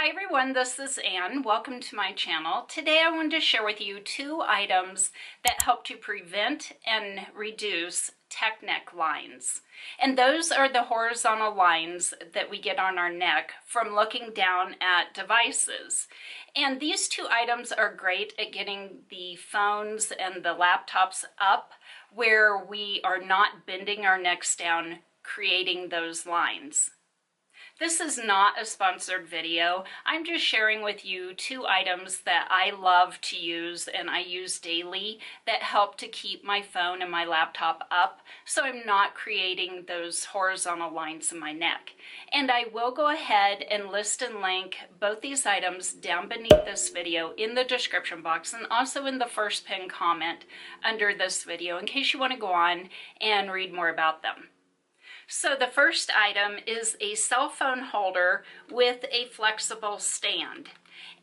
Hi everyone, this is Anne. Welcome to my channel. Today I wanted to share with you two items that help to prevent and reduce tech neck lines. And those are the horizontal lines that we get on our neck from looking down at devices. And these two items are great at getting the phones and the laptops up where we are not bending our necks down, creating those lines. This is not a sponsored video. I'm just sharing with you two items that I love to use and I use daily that help to keep my phone and my laptop up so I'm not creating those horizontal lines in my neck. And I will go ahead and list and link both these items down beneath this video in the description box and also in the first pinned comment under this video in case you want to go on and read more about them. So the first item is a cell phone holder with a flexible stand.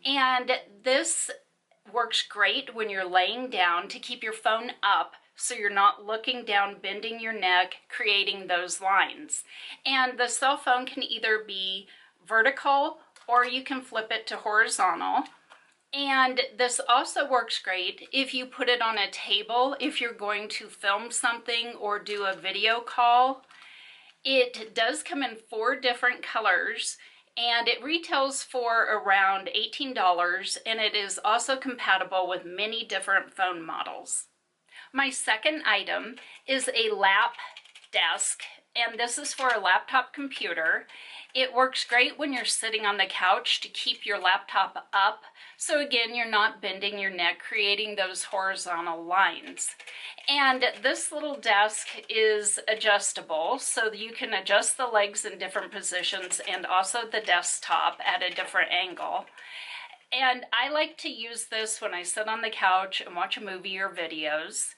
And this works great when you're laying down to keep your phone up so you're not looking down, bending your neck, creating those lines. And the cell phone can either be vertical or you can flip it to horizontal. And this also works great if you put it on a table, if you're going to film something or do a video call. It does come in 4 different colors and it retails for around $18 and it is also compatible with many different phone models. My second item is a lap desk, and this is for a laptop computer. It works great when you're sitting on the couch to keep your laptop up. So again, you're not bending your neck, creating those horizontal lines. And this little desk is adjustable, so you can adjust the legs in different positions and also the desktop at a different angle. And I like to use this when I sit on the couch and watch a movie or videos.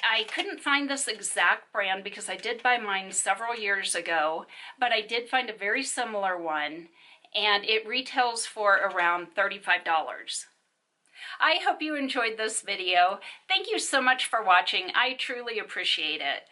I couldn't find this exact brand because I did buy mine several years ago, but I did find a very similar one, and it retails for around $35. I hope you enjoyed this video. Thank you so much for watching. I truly appreciate it.